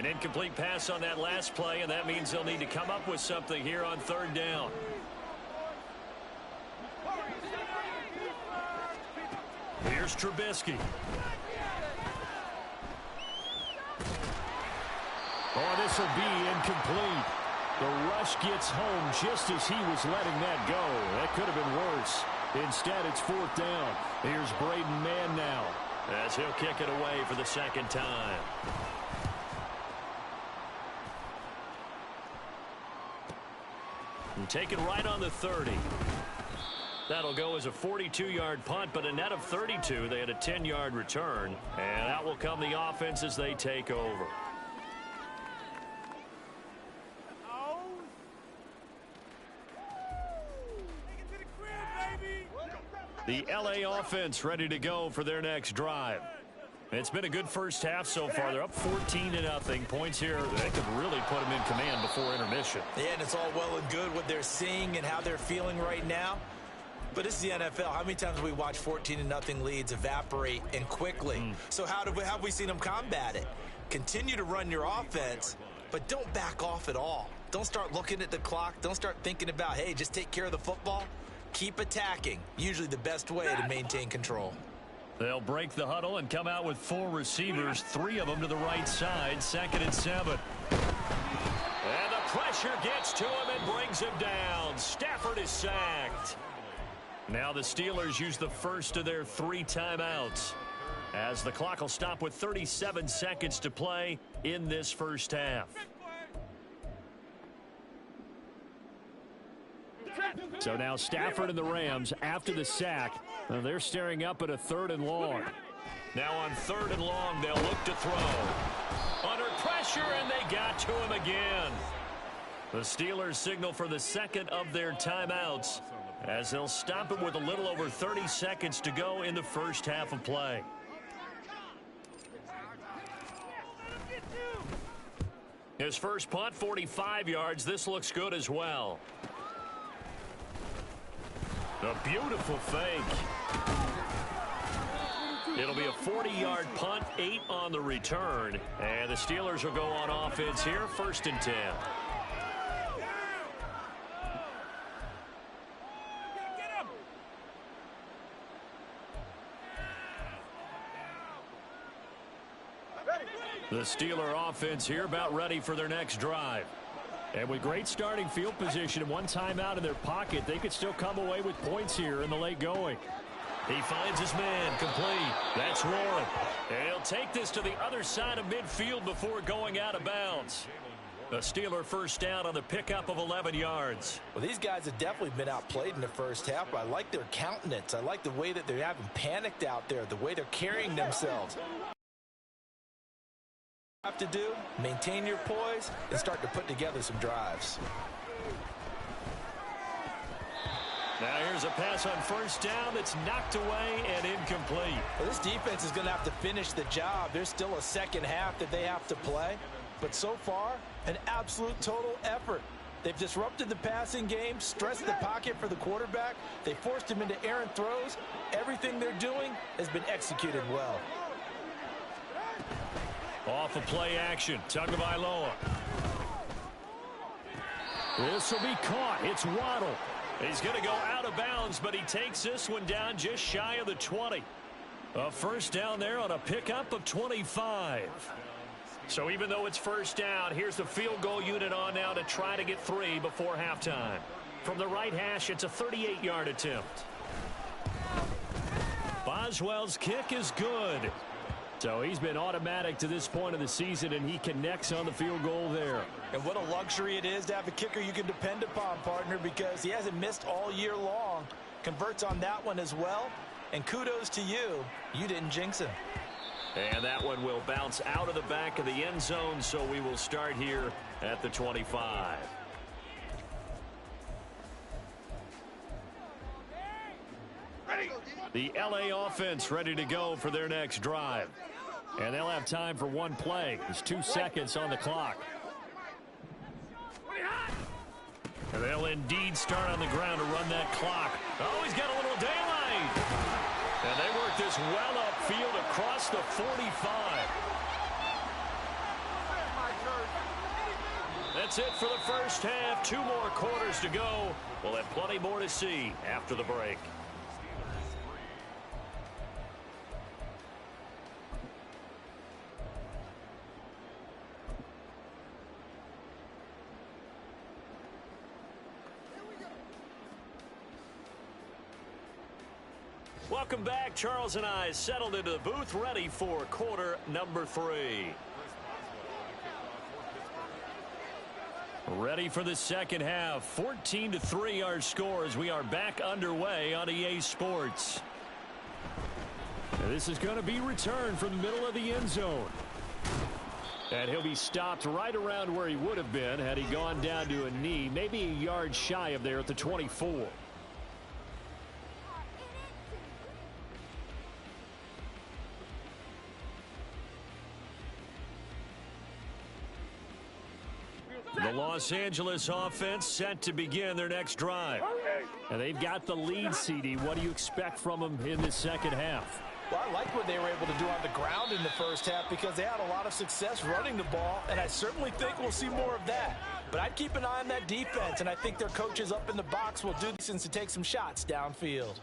An incomplete pass on that last play, and that means they'll need to come up with something here on third down. Here's Trubisky. Oh, this will be incomplete. The rush gets home just as he was letting that go. That could have been worse. Instead, it's fourth down. Here's Braden Mann now, as he'll kick it away for the second time. And take it right on the 30. That'll go as a 42-yard punt, but a net of 32. They had a 10-yard return, and out will come the offense as they take over. The LA offense ready to go for their next drive. It's been a good first half so far. They're up 14-0. Points here, they could really put them in command before intermission. Yeah, and it's all well and good what they're seeing and how they're feeling right now. But this is the NFL. How many times have we watched 14-0 leads evaporate and quickly? So how have we seen them combat it? Continue to run your offense, but don't back off at all. Don't start looking at the clock. Don't start thinking about, hey, just take care of the football. Keep attacking. Usually the best way to maintain control. They'll break the huddle and come out with 4 receivers, 3 of them to the right side, 2nd and 7. And the pressure gets to him and brings him down. Stafford is sacked. Now the Steelers use the first of their 3 timeouts, as the clock will stop with 37 seconds to play in this first half. So now Stafford and the Rams, after the sack, they're staring up at a 3rd and long. Now on 3rd and long, they'll look to throw. Under pressure, and they got to him again. The Steelers signal for the 2nd of their timeouts, as they'll stop him with a little over 30 seconds to go in the first half of play. His first punt, 45 yards. This looks good as well. A beautiful fake. It'll be a 40-yard punt, 8 on the return. And the Steelers will go on offense here, 1st and 10. The Steeler offense here about ready for their next drive. And with great starting field position and 1 timeout in their pocket, they could still come away with points here in the late going. He finds his man, complete. That's Warren. And he'll take this to the other side of midfield before going out of bounds. A Steeler first down on the pickup of 11 yards. Well, these guys have definitely been outplayed in the first half, but I like their countenance. I like the way that they're having panicked out there, the way they're carrying themselves. Have to do, maintain your poise, and start to put together some drives. Now here's a pass on first down that's knocked away and incomplete. Well, this defense is going to have to finish the job. There's still a second half that they have to play. But so far, an absolute total effort. They've disrupted the passing game, stressed the pocket for the quarterback. They forced him into errant throws. Everything they're doing has been executed well. Off of play action, Tagovailoa. This will be caught. It's Waddle. He's going to go out of bounds, but he takes this one down just shy of the 20. A first down there on a pickup of 25. So even though it's first down, here's the field goal unit on now to try to get 3 before halftime. From the right hash, it's a 38-yard attempt. Boswell's kick is good. So he's been automatic to this point of the season, and he connects on the field goal there. And what a luxury it is to have a kicker you can depend upon, partner, because he hasn't missed all year long. Converts on that one as well. And kudos to you. You didn't jinx him. And that one will bounce out of the back of the end zone, so we will start here at the 25. The LA offense ready to go for their next drive. And they'll have time for 1 play. There's 2 seconds on the clock. And they'll indeed start on the ground to run that clock. Oh, he's got a little daylight. And they work this well upfield across the 45. that's it for the first half. 2 more quarters to go. We'll have plenty more to see after the break. Welcome back. Charles and I settled into the booth, ready for quarter number 3. Ready for the second half. 14-3 our score as we are back underway on EA Sports. And this is going to be returned from the middle of the end zone. And he'll be stopped right around where he would have been had he gone down to a knee, maybe a yard shy of there at the 24. The Los Angeles offense set to begin their next drive. And they've got the lead, CD. What do you expect from them in this second half? Well, I like what they were able to do on the ground in the first half because they had a lot of success running the ball, and I certainly think we'll see more of that. But I'd keep an eye on that defense, and I think their coaches up in the box will do this since to take some shots downfield.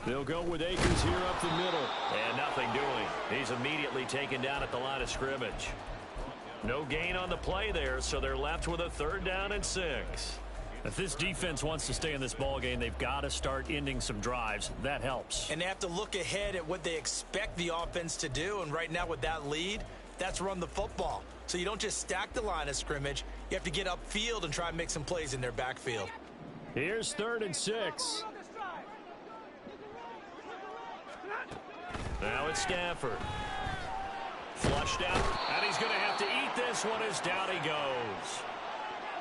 They'll go with Akers here up the middle. And nothing doing. He's immediately taken down at the line of scrimmage. No gain on the play there, so they're left with a 3rd down and 6. If this defense wants to stay in this ball game, they've got to start ending some drives. That helps. And they have to look ahead at what they expect the offense to do. And right now with that lead, that's run the football. So you don't just stack the line of scrimmage. You have to get upfield and try and make some plays in their backfield. Here's 3rd and 6. Now it's Stafford. Flushed out, and he's going to have to eat this one as down he goes.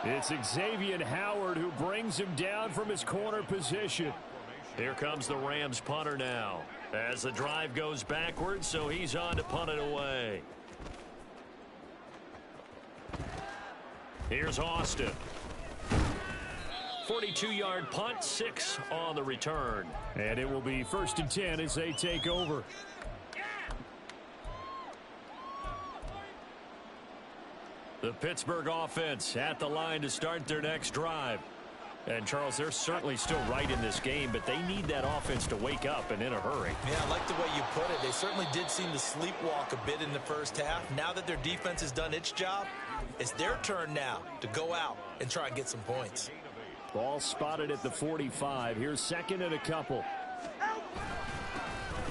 It's Xavier Howard who brings him down from his corner position. Here comes the Rams punter now as the drive goes backwards, so he's on to punt it away. Here's Austin. 42-yard punt, 6 on the return. And it will be 1st and 10 as they take over. The Pittsburgh offense at the line to start their next drive. And, Charles, they're certainly still right in this game, but they need that offense to wake up and in a hurry. Yeah, I like the way you put it. They certainly did seem to sleepwalk a bit in the first half. Now that their defense has done its job, it's their turn now to go out and try and get some points. Ball spotted at the 45. Here's 2nd and a couple.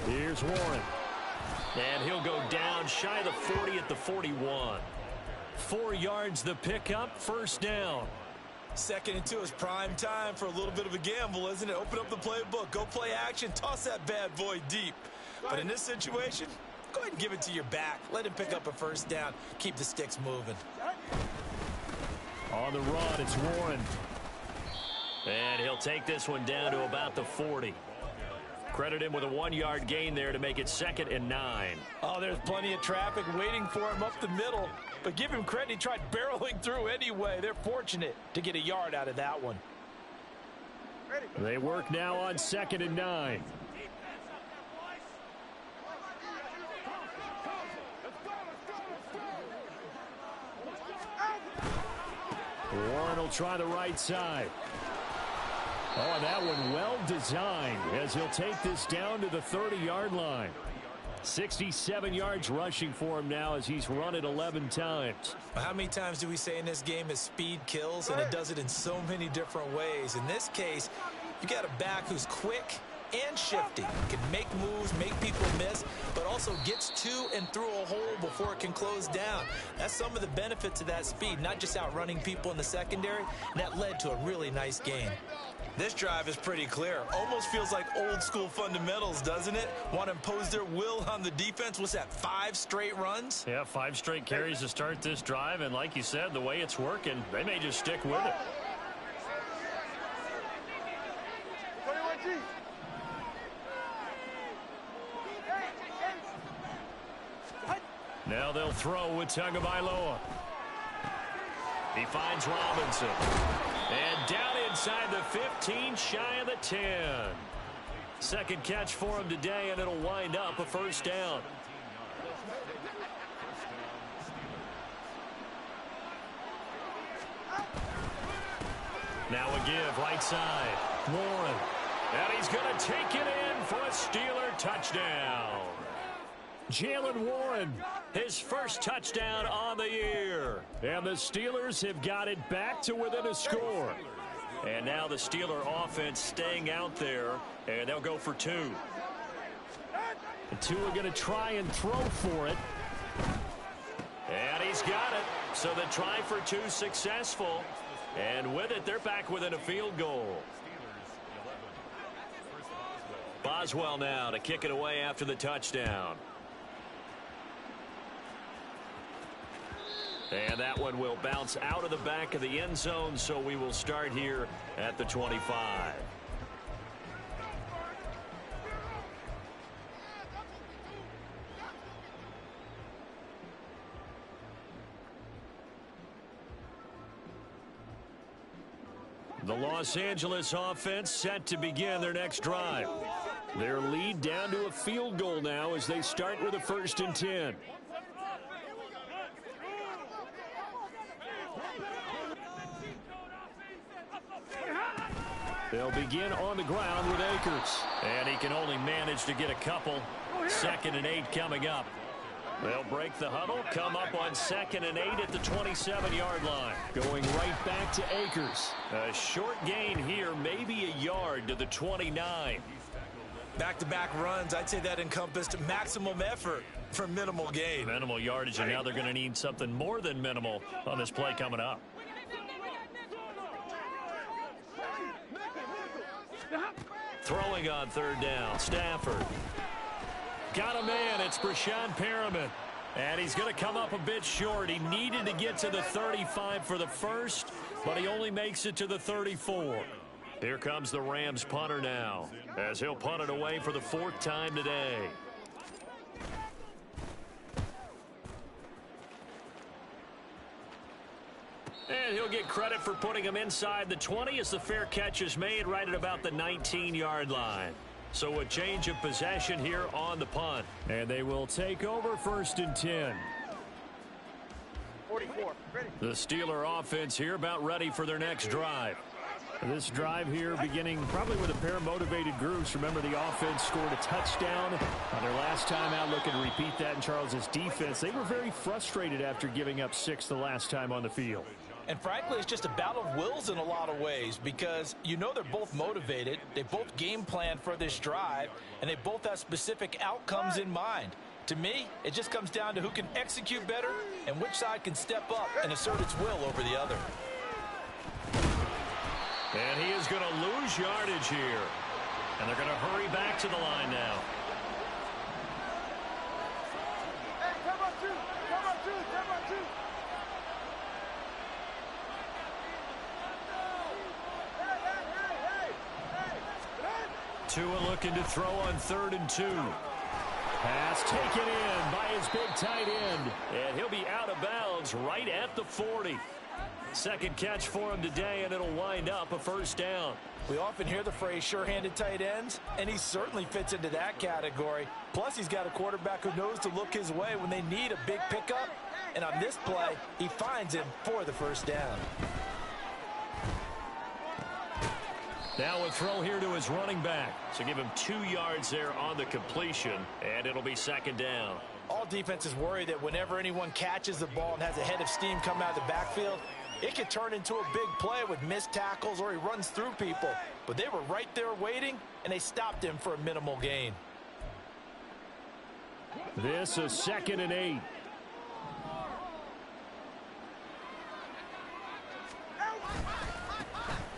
Here's Warren. And he'll go down shy of the 40 at the 41. 4 yards the pickup, 1st down. 2nd and 2 is prime time for a little bit of a gamble, isn't it? Open up the playbook, go play action, toss that bad boy deep. But in this situation, go ahead and give it to your back. Let him pick up a 1st down. Keep the sticks moving. On the run, it's Warren. And he'll take this one down to about the 40. Credit him with a 1-yard gain there to make it 2nd and 9. Oh, there's plenty of traffic waiting for him up the middle. But give him credit, he tried barreling through anyway. They're fortunate to get a yard out of that one. They work now on 2nd and 9. Warren will try the right side. Oh, and that one well designed as he'll take this down to the 30-yard line. 67 yards rushing for him now as he's run it 11 times. How many times do we say in this game is speed kills, and it does it in so many different ways. In this case, you got a back who's quick and shifty, can make moves, make people miss, but also gets to and through a hole before it can close down. That's some of the benefits of that speed, not just outrunning people in the secondary, and that led to a really nice game. This drive is pretty clear. Almost feels like old school fundamentals, doesn't it? Want to impose their will on the defense. What's that, 5 straight runs? Yeah, 5 straight carries to start this drive, and like you said, the way it's working, they may just stick with it. Now they'll throw with Tagovailoa. He finds Robinson. And down inside the 15, shy of the 10. Second catch for him today, and it'll wind up a first down. Now a give, right side. Warren. And he's going to take it in for a Steeler touchdown. Jaylen Warren, his first touchdown on the year. And the Steelers have got it back to within a score. And now the Steeler offense staying out there, and they'll go for 2. The 2 are going to try and throw for it. And he's got it. So the try for 2 successful. And with it, they're back within a field goal. Boswell now to kick it away after the touchdown. And that one will bounce out of the back of the end zone, so we will start here at the 25. The Los Angeles offense set to begin their next drive. Their lead down to a field goal now as they start with a 1st and 10. They'll begin on the ground with Akers. And he can only manage to get a couple. 2nd and 8 coming up. They'll break the huddle, come up on 2nd and 8 at the 27-yard line. Going right back to Akers. A short gain here, maybe a yard to the 29. Back-to-back runs, I'd say that encompassed maximum effort for minimal gain. Minimal yardage, and now they're going to need something more than minimal on this play coming up. Throwing on 3rd down, Stafford. Got a man, it's Breshad Perriman. And he's going to come up a bit short. He needed to get to the 35 for the first, but he only makes it to the 34. Here comes the Rams punter now, as he'll punt it away for the 4th time today. And he'll get credit for putting him inside the 20 as the fair catch is made right at about the 19-yard line. So a change of possession here on the punt. And they will take over 1st and 10. 44. Ready. The Steeler offense here about ready for their next drive. This drive here beginning probably with a pair of motivated groups. Remember, the offense scored a touchdown on their last time out. Looking to repeat that in Charles's defense. They were very frustrated after giving up 6 the last time on the field. And frankly, it's just a battle of wills in a lot of ways because you know they're both motivated. They both game plan for this drive, and they both have specific outcomes in mind. To me, it just comes down to who can execute better and which side can step up and assert its will over the other. And he is going to lose yardage here. And they're going to hurry back to the line now. Hey, come on, 2. Come on, 2. Come on, 2. Tua looking to throw on 3rd and 2. Pass taken in by his big tight end. And he'll be out of bounds right at the 40. Second catch for him today, and it'll wind up a 1st down. We often hear the phrase sure-handed tight ends, and he certainly fits into that category. Plus, he's got a quarterback who knows to look his way when they need a big pickup. And on this play, he finds him for the 1st down. Now a throw here to his running back. So give him 2 yards there on the completion, and it'll be 2nd down. All defenses worry that whenever anyone catches the ball and has a head of steam come out of the backfield, it could turn into a big play with missed tackles or he runs through people. But they were right there waiting, and they stopped him for a minimal gain. This is 2nd and 8.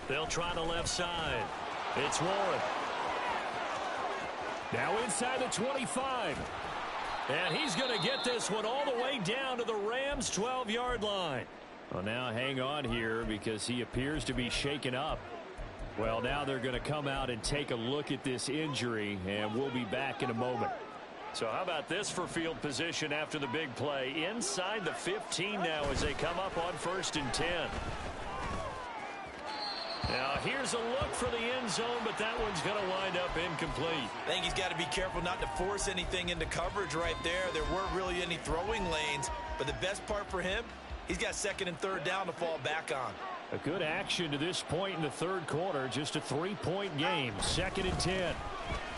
They'll try the left side. It's Warren. Now inside the 25. And he's going to get this one all the way down to the Rams' 12-yard line. Well, now hang on here because he appears to be shaken up. Well, now they're going to come out and take a look at this injury, and we'll be back in a moment. So how about this for field position after the big play? Inside the 15 now as they come up on 1st and 10. Now here's a look for the end zone, but that one's going to wind up incomplete. I think he's got to be careful not to force anything into coverage right there. There weren't really any throwing lanes, but the best part for him, he's got second and third down to fall back on. A good action to this point in the third quarter. Just a 3-point game. 2nd and 10.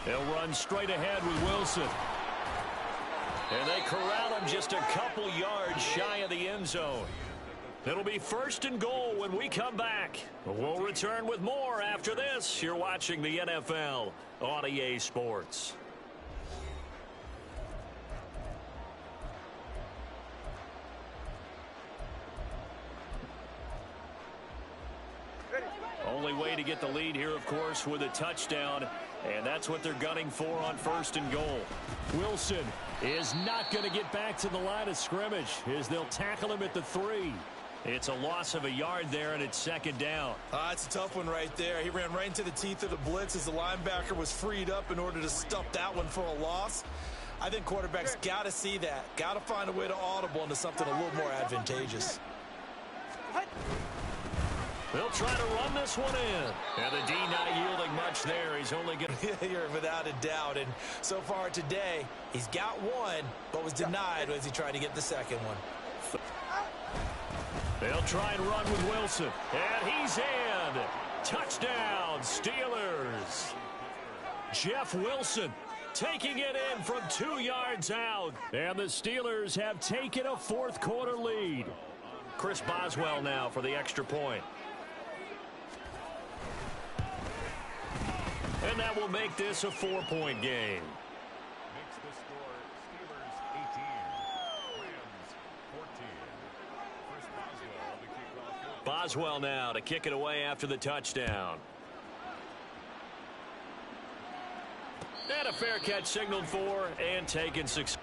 They'll run straight ahead with Wilson. And they corral him just a couple yards shy of the end zone. It'll be 1st and goal when we come back. We'll return with more after this. You're watching the NFL on EA Sports. Only way to get the lead here, of course, with a touchdown, and that's what they're gunning for on 1st and goal. Wilson is not going to get back to the line of scrimmage as they'll tackle him at the 3. It's a loss of a yard there, and it's 2nd down. It's a tough one right there. He ran right into the teeth of the blitz as the linebacker was freed up in order to stuff that one for a loss. I think quarterbacks got to see that. Got to find a way to audible into something a little more advantageous. They'll try to run this one in. And the D not yielding much there. He's only going to... You're without a doubt. And so far today, he's got one, but was denied as he tried to get the second one. They'll try and run with Wilson. And he's in. Touchdown, Steelers. Jeff Wilson taking it in from 2 yards out. And the Steelers have taken a 4th quarter lead. Chris Boswell now for the extra point. And that will make this a 4-point game. Makes the score Steelers 18, Rams 14. Chris Boswell to kick off. Boswell now to kick it away after the touchdown. And a fair catch signaled for and taken 6.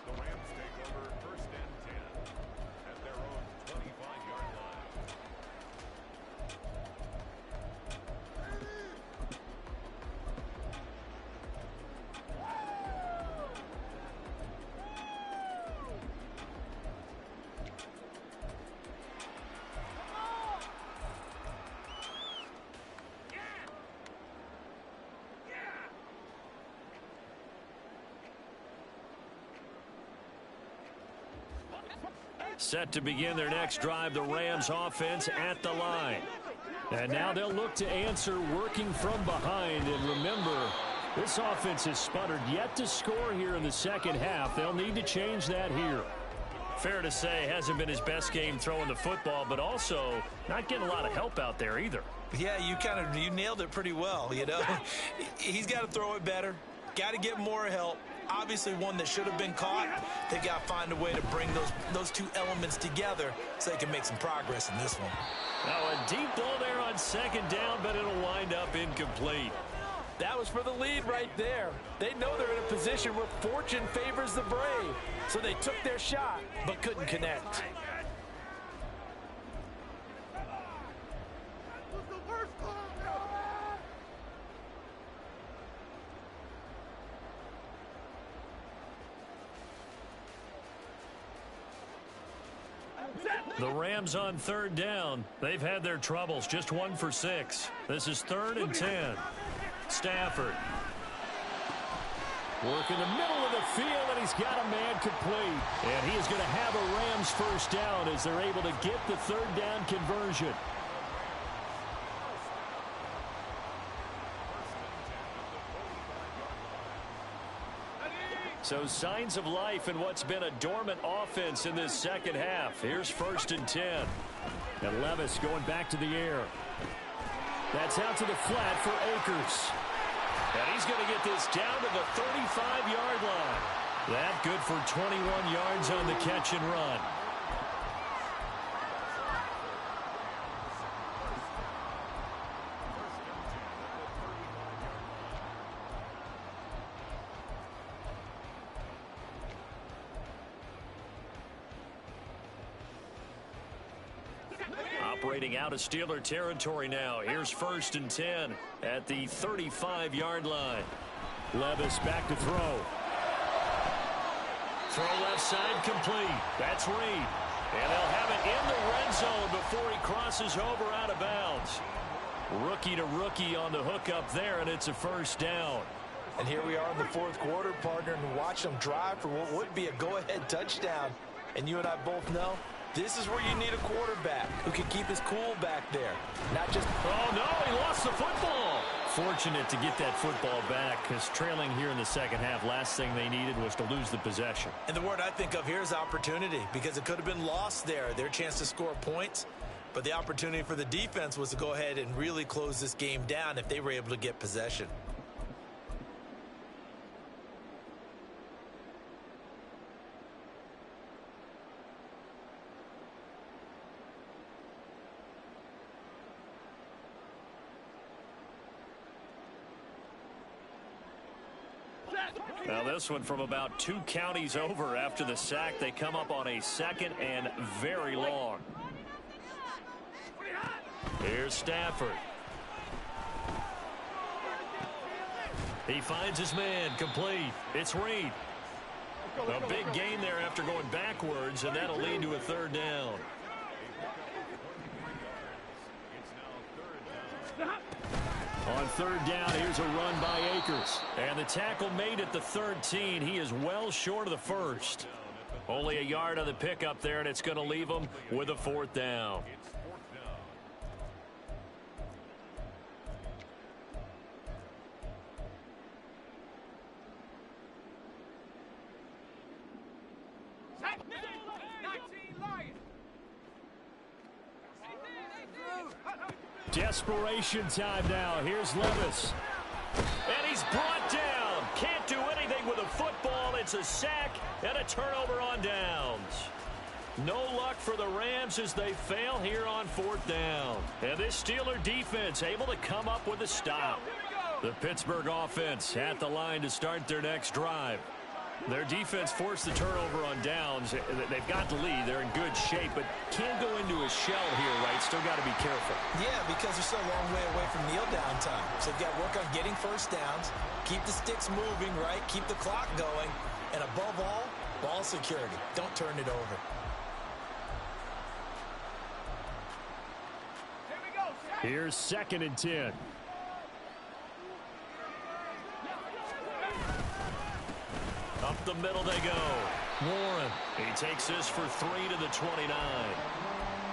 The Rams take over 1st and 10 at their own 25-yard line. Set to begin their next drive, the Rams offense at the line. And now they'll look to answer working from behind. And remember, this offense has sputtered yet to score here in the 2nd half. They'll need to change that here. Fair to say, hasn't been his best game throwing the football, but also not getting a lot of help out there either. Yeah, you nailed it pretty well, you know. He's got to throw it better. Got to get more help. Obviously one that should have been caught. They got to find a way to bring those two elements together so they can make some progress in this one. Now a deep ball there on 2nd down, but it'll wind up incomplete. That was for the lead right there. They know they're in a position where fortune favors the brave. So they took their shot, but couldn't connect. The Rams on 3rd down. They've had their troubles. Just 1 for 6. This is 3rd and 10. Stafford. Work in the middle of the field, and he's got a man complete. And he is going to have a Rams 1st down as they're able to get the 3rd down conversion. So signs of life in what's been a dormant offense in this second half. Here's 1st and 10. And Levis going back to the air. That's out to the flat for Akers. And he's going to get this down to the 35-yard line. That good for 21 yards on the catch and run. Operating out of Steeler territory now. Here's 1st and 10 at the 35-yard line. Levis back to throw. Throw left side complete. That's Reed. And they'll have it in the red zone before he crosses over out of bounds. Rookie to rookie on the hook up there, and it's a 1st down. And here we are in the 4th quarter, partner, and watch them drive for what would be a go-ahead touchdown. And you and I both know this is where you need a quarterback who can keep his cool back there. Not just... Oh, no, he lost the football. Fortunate to get that football back, because trailing here in the second half, last thing they needed was to lose the possession. And the word I think of here is opportunity, because it could have been lost there. Their chance to score points, but the opportunity for the defense was to go ahead and really close this game down if they were able to get possession. Now this one from about 2 counties over after the sack. They come up on a 2nd and very long. Here's Stafford. He finds his man complete. It's Reed. A big gain there after going backwards, and that'll lead to a 3rd down. On 3rd down, here's a run by Akers. And the tackle made at the 13. He is well short of the 1st. Only a yard on the pickup there, and it's going to leave him with a 4th down. Desperation time now. Here's Levis. And he's brought down. Can't do anything with a football. It's a sack and a turnover on downs. No luck for the Rams as they fail here on 4th down. And this Steeler defense able to come up with a stop. The Pittsburgh offense at the line to start their next drive. Their defense forced the turnover on downs. They've got the lead. They're in good shape, but can't go into a shell here, right? Still got to be careful. Yeah, because they're still a long way away from kneel down time. So they've got to work on getting 1st downs, keep the sticks moving, right? Keep the clock going, and above all, ball security. Don't turn it over. Here's 2nd and 10. Up the middle they go. Warren. He takes this for 3 to the 29.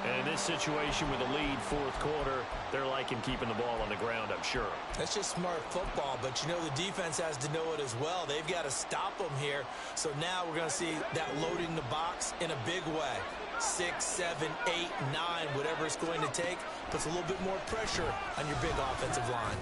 And in this situation with a lead 4th quarter, they're liking keeping the ball on the ground, I'm sure. That's just smart football, but you know the defense has to know it as well. They've got to stop them here. So now we're going to see that loading the box in a big way. 6, 7, 8, 9, whatever it's going to take, puts a little bit more pressure on your big offensive line.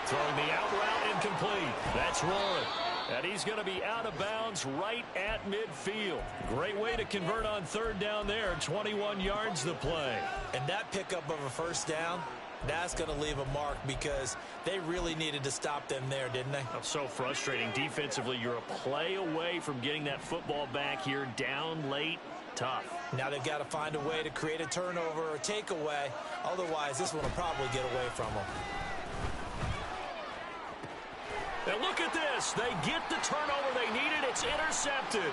Throwing the out route incomplete. That's Warren. And he's going to be out of bounds right at midfield. Great way to convert on 3rd down there. 21 yards the play. And that pickup of a 1st down, that's going to leave a mark because they really needed to stop them there, didn't they? That's so frustrating. Defensively, you're a play away from getting that football back here. Down late, tough. Now they've got to find a way to create a turnover or takeaway. Otherwise, this one will probably get away from them. And look at this. They get the turnover they needed. It's intercepted.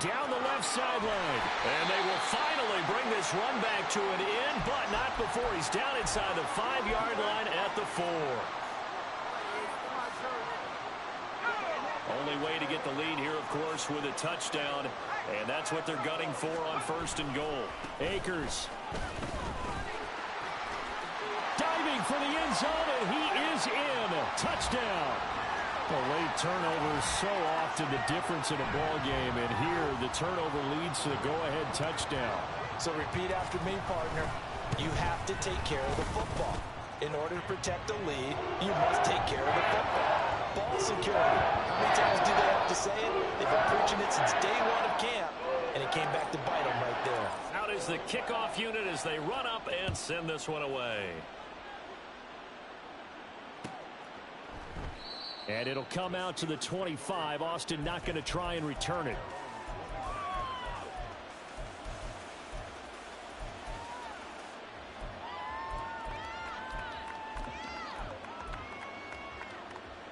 Down the left sideline. And they will finally bring this run back to an end, but not before he's down inside the 5-yard line at the 4. Only way to get the lead here, of course, with a touchdown. And that's what they're gunning for on 1st and goal. Akers. Diving for the end zone, and he is in. Touchdown. Well, late turnovers so often the difference in a ball game, and here the turnover leads to the go-ahead touchdown. So repeat after me, partner. You have to take care of the football. In order to protect a lead, you must take care of the football. Ball security. How many times do they have to say it? They've been preaching it since day one of camp, and it came back to bite them right there. Out is the kickoff unit as they run up and send this one away. And it'll come out to the 25. Austin not going to try and return it.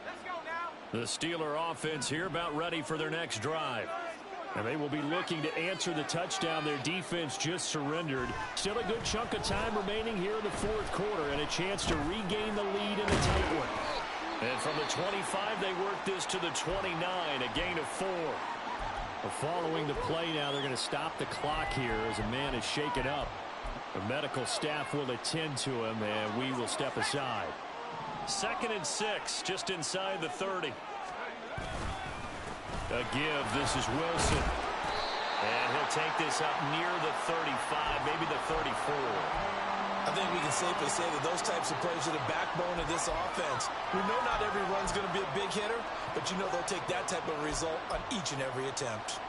Let's go now. The Steeler offense here about ready for their next drive. And they will be looking to answer the touchdown their defense just surrendered. Still a good chunk of time remaining here in the fourth quarter and a chance to regain the lead in a tight one. And from the 25, they work this to the 29, a gain of 4. Well, following the play now, they're going to stop the clock here as a man is shaken up. The medical staff will attend to him, and we will step aside. 2nd and 6, just inside the 30. A give, this is Wilson. And he'll take this up near the 35, maybe the 34. I think we can safely say that those types of plays are the backbone of this offense. We know not every run's going to be a big hitter, but you know they'll take that type of result on each and every attempt.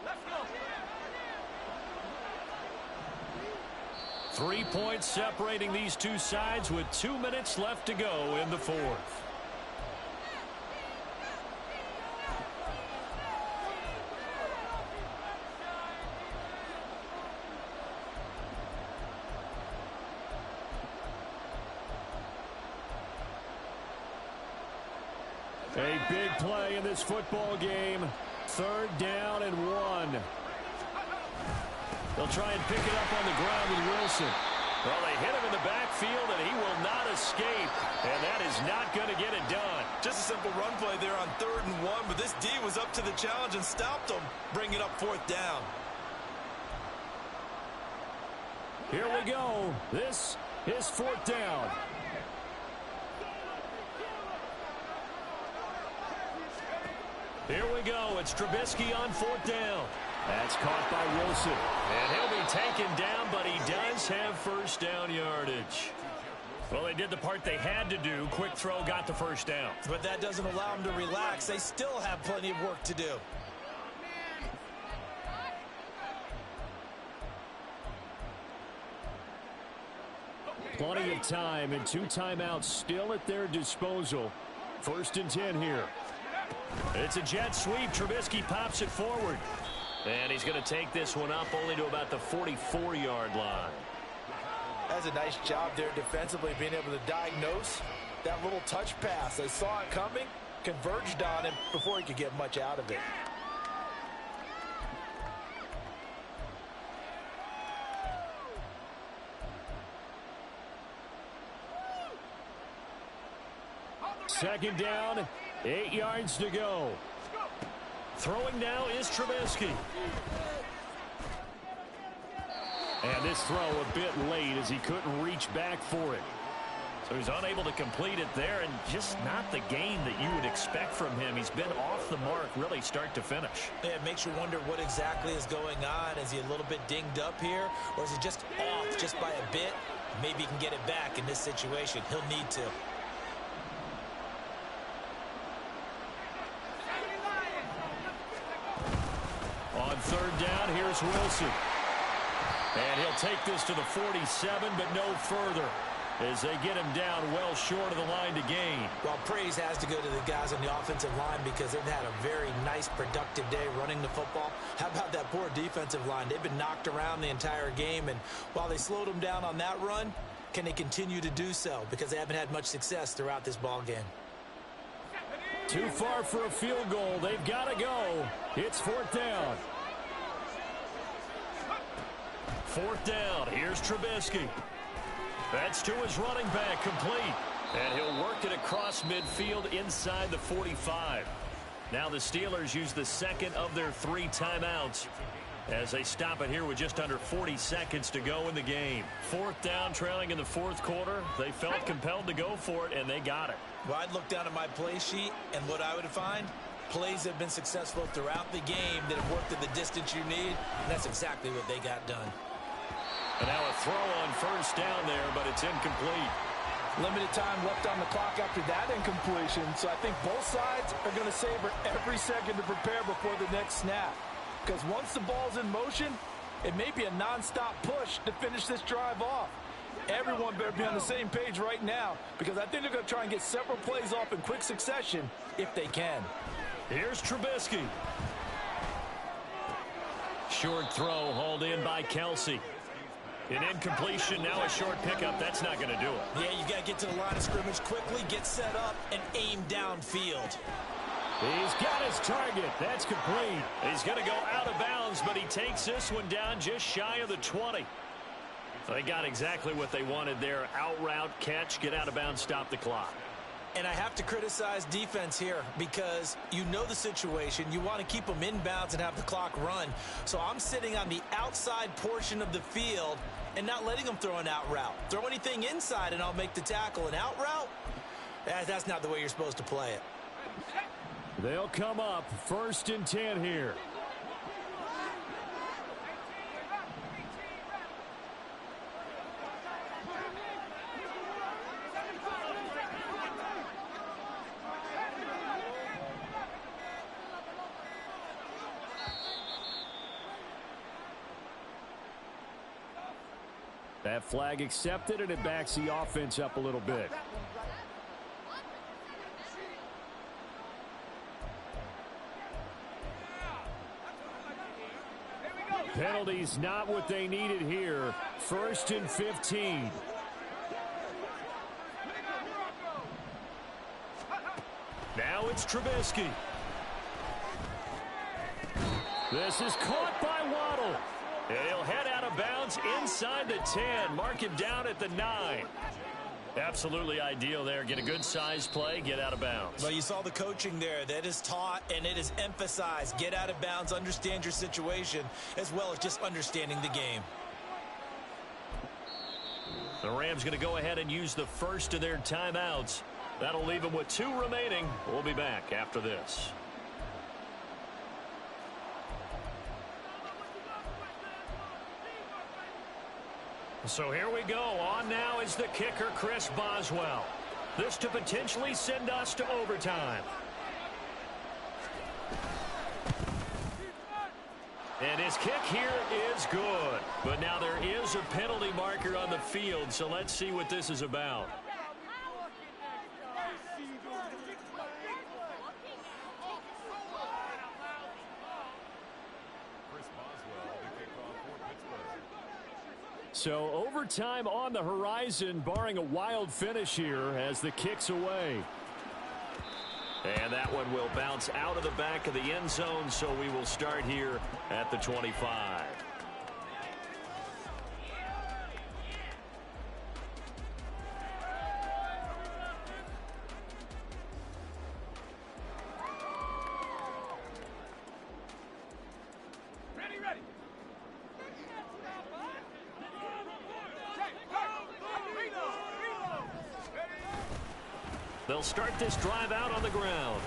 Let's go. 3 points separating these two sides with 2 minutes left to go in the fourth. A big play in this football game. 3rd down and 1. They'll try and pick it up on the ground with Wilson. Well, they hit him in the backfield, and he will not escape. And that is not going to get it done. Just a simple run play there on 3rd and 1, but this D was up to the challenge and stopped them, bringing up 4th down. Here we go. This is 4th down. Here we go. It's Trubisky on 4th down. That's caught by Wilson. And he'll be taken down, but he does have 1st down yardage. Well, they did the part they had to do. Quick throw got the 1st down. But that doesn't allow them to relax. They still have plenty of work to do. Plenty of time and 2 timeouts still at their disposal. 1st and 10 here. It's a jet sweep. Trubisky pops it forward. And he's going to take this one up only to about the 44-yard line. That's a nice job there defensively, being able to diagnose that little touch pass. They saw it coming, converged on him before he could get much out of it. Second down, 8 yards to go. Throwing now is Trubisky. And this throw a bit late as he couldn't reach back for it. So he's unable to complete it there, and just not the gain that you would expect from him. He's been off the mark really start to finish. Yeah, it makes you wonder what exactly is going on. Is he a little bit dinged up here, or is he just off just by a bit? Maybe he can get it back in this situation. He'll need to. On 3rd down, here's Wilson. And he'll take this to the 47, but no further, as they get him down well short of the line to gain. Well, praise has to go to the guys on the offensive line because they've had a very nice, productive day running the football. How about that poor defensive line? They've been knocked around the entire game, and while they slowed them down on that run, can they continue to do so? Because they haven't had much success throughout this ball game. Too far for a field goal. They've got to go. It's 4th down. 4th down. Here's Trubisky. That's to his running back, complete. And he'll work it across midfield inside the 45. Now the Steelers use the second of their 3 timeouts as they stop it here with just under 40 seconds to go in the game. 4th down, trailing in the 4th quarter. They felt compelled to go for it, and they got it. Well, I'd look down at my play sheet, and what I would find, plays have been successful throughout the game that have worked at the distance you need, and that's exactly what they got done. And now a throw on 1st down there, but it's incomplete. Limited time left on the clock after that incompletion, so I think both sides are going to savor every second to prepare before the next snap. Because once the ball's in motion, it may be a nonstop push to finish this drive off. Everyone better be on the same page right now, because I think they're going to try and get several plays off in quick succession if they can. Here's Trubisky. Short throw hauled in by Kelsey. An incompletion, now a short pickup. That's not going to do it. Yeah, you got to get to the line of scrimmage quickly, get set up, and aim downfield. He's got his target. That's complete. He's going to go out of bounds, but he takes this one down just shy of the 20. They got exactly what they wanted there. Out route, catch, get out of bounds, stop the clock. And I have to criticize defense here because you know the situation. You want to keep them inbounds and have the clock run. So I'm sitting on the outside portion of the field and not letting them throw an out route. Throw anything inside and I'll make the tackle. An out route? That's not the way you're supposed to play it. They'll come up 1st and 10 here. That flag accepted, and it backs the offense up a little bit. Penalties not what they needed here. 1st and 15. Now it's Trubisky. This is caught by Waddle. And he'll head out of bounds inside the 10. Mark him down at the 9. Absolutely ideal there. Get a good size play, get out of bounds. Well, you saw the coaching there. That is taught and it is emphasized. Get out of bounds, understand your situation, as well as just understanding the game. The Rams going to go ahead and use the first of their timeouts. That'll leave them with 2 remaining. We'll be back after this. So here we go. On now is the kicker, Chris Boswell. This to potentially send us to overtime. And his kick here is good. But now there is a penalty marker on the field, so let's see what this is about. So overtime on the horizon, barring a wild finish here as the kick's away. And that one will bounce out of the back of the end zone, so we will start here at the 25. They'll start this drive out on the ground.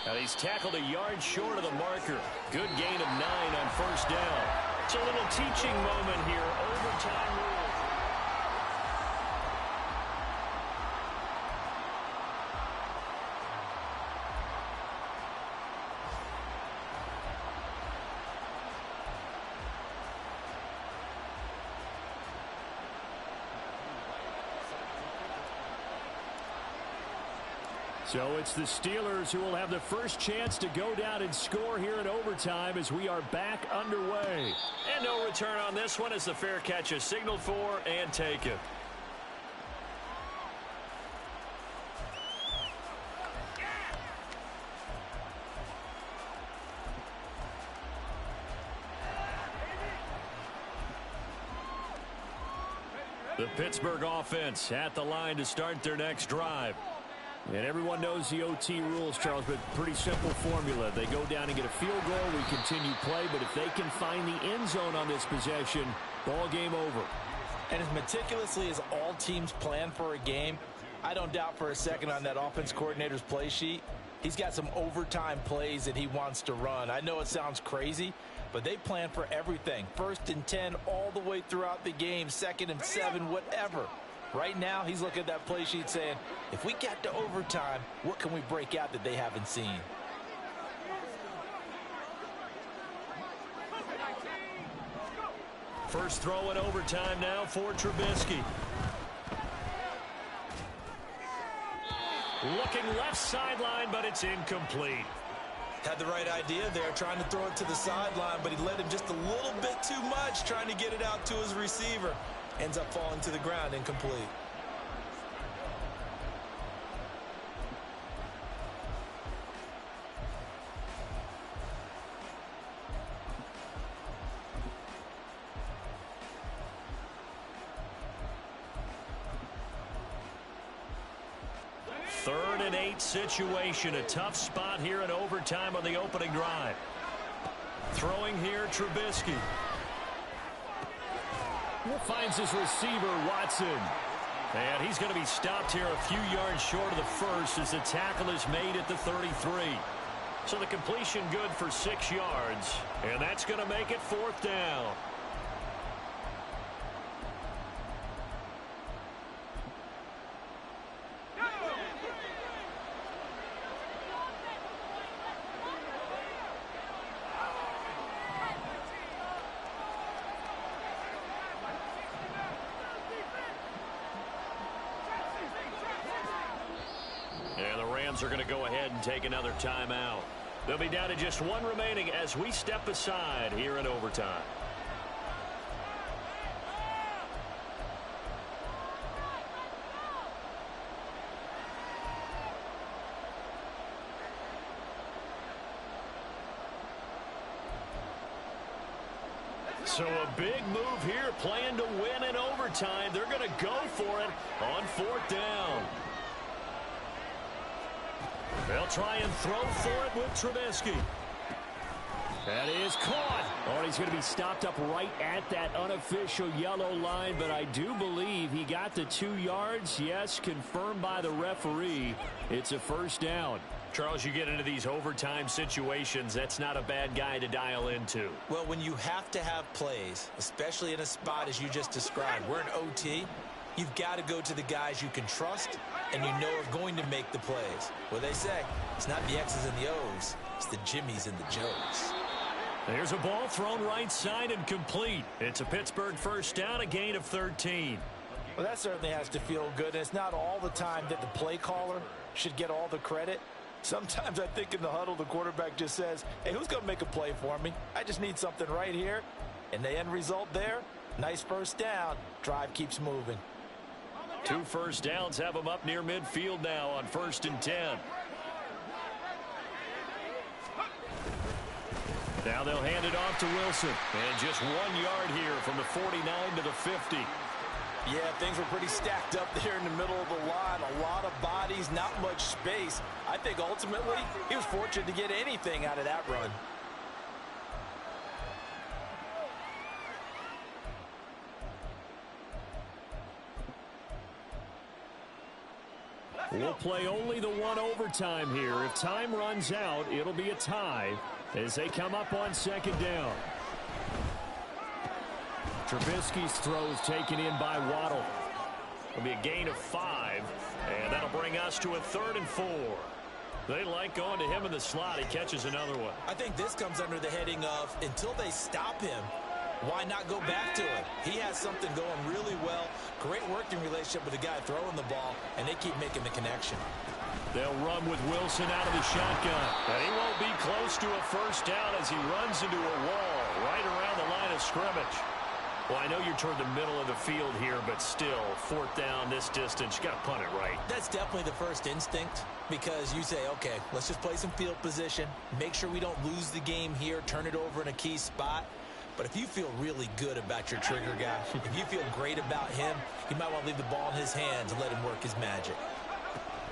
And he's tackled a yard short of the marker. Good gain of 9 on 1st down. It's a little teaching moment here. Overtime rule. So it's the Steelers who will have the first chance to go down and score here in overtime as we are back underway. And no return on this one as the fair catch is signaled for and taken. The Pittsburgh offense at the line to start their next drive. And everyone knows the OT rules, Charles, but pretty simple formula. They go down and get a field goal, we continue play, but if they can find the end zone on this possession, ball game over. And as meticulously as all teams plan for a game, I don't doubt for a second on that offense coordinator's play sheet, he's got some overtime plays that he wants to run. I know it sounds crazy, but they plan for everything. 1st and 10 all the way throughout the game, 2nd and 7, whatever. Right now, he's looking at that play sheet saying, if we get to overtime, what can we break out that they haven't seen? First throw in overtime now for Trubisky. Looking left sideline, but it's incomplete. Had the right idea there, trying to throw it to the sideline, but he led him just a little bit too much, trying to get it out to his receiver. Ends up falling to the ground, incomplete. Third and 8 situation. A tough spot here in overtime on the opening drive. Throwing here, Trubisky. Finds his receiver, Watson. And he's going to be stopped here a few yards short of the first as the tackle is made at the 33. So the completion good for 6 yards. And that's going to make it 4th down. Are going to go ahead and take another timeout. They'll be down to just 1 remaining as we step aside here in overtime. So a big move here, playing to win in overtime. They're going to go for it on 4th down. They'll try and throw for it with Trubisky. That is caught. Oh, he's going to be stopped up right at that unofficial yellow line, but I do believe he got the 2 yards. Yes, confirmed by the referee. It's a 1st down. Charles, you get into these overtime situations, that's not a bad guy to dial into. Well, when you have to have plays, especially in a spot as you just described, we're in OT, you've got to go to the guys you can trust and you know are going to make the plays. What they say, it's not the X's and the O's, it's the Jimmys and the Joes. There's a ball thrown right side and complete. It's a Pittsburgh 1st down, a gain of 13. Well, that certainly has to feel good. And it's not all the time that the play caller should get all the credit. Sometimes I think in the huddle, the quarterback just says, hey, who's going to make a play for me? I just need something right here. And the end result there, nice 1st down. Drive keeps moving. 2 first downs have them up near midfield now on 1st and 10. Now they'll hand it off to Wilson. And just 1 yard here from the 49 to the 50. Yeah, things were pretty stacked up there in the middle of the line. A lot of bodies, not much space. I think ultimately he was fortunate to get anything out of that run. We'll play only the 1 overtime here. If time runs out, it'll be a tie as they come up on 2nd down. Trubisky's throw is taken in by Waddle. It'll be a gain of 5, and that'll bring us to a 3rd and 4. They like going to him in the slot. He catches another one. I think this comes under the heading of until they stop him, why not go back to it? He has something going really well. Great working relationship with the guy throwing the ball, and they keep making the connection. They'll run with Wilson out of the shotgun. And he won't be close to a 1st down as he runs into a wall right around the line of scrimmage. Well, I know you're toward the middle of the field here, but still, 4th down this distance, you got to punt it right. That's definitely the first instinct because you say, okay, let's just play some field position, make sure we don't lose the game here, turn it over in a key spot. But if you feel really good about your trigger guy, if you feel great about him, you might want to leave the ball in his hands and let him work his magic.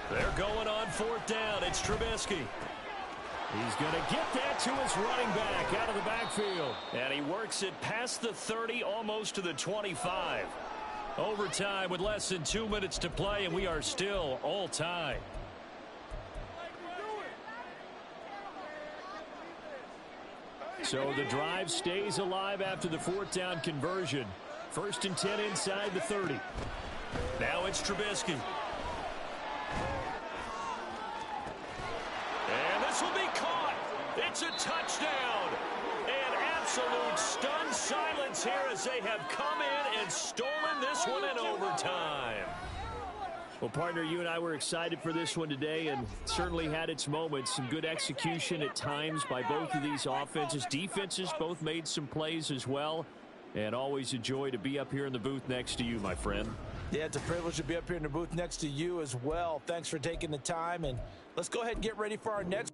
They're going on 4th down. It's Trubisky. He's going to get that to his running back out of the backfield. And he works it past the 30, almost to the 25. Overtime with less than 2 minutes to play, and we are still all tied. So the drive stays alive after the 4th down conversion. 1st and 10 inside the 30. Now it's Trubisky. And this will be caught. It's a touchdown. And absolute stunned silence here as they have come in and stolen this one in overtime. Well, partner, you and I were excited for this one today and certainly had its moments. Some good execution at times by both of these offenses. Defenses both made some plays as well. And always a joy to be up here in the booth next to you, my friend. Yeah, it's a privilege to be up here in the booth next to you as well. Thanks for taking the time. And let's go ahead and get ready for our next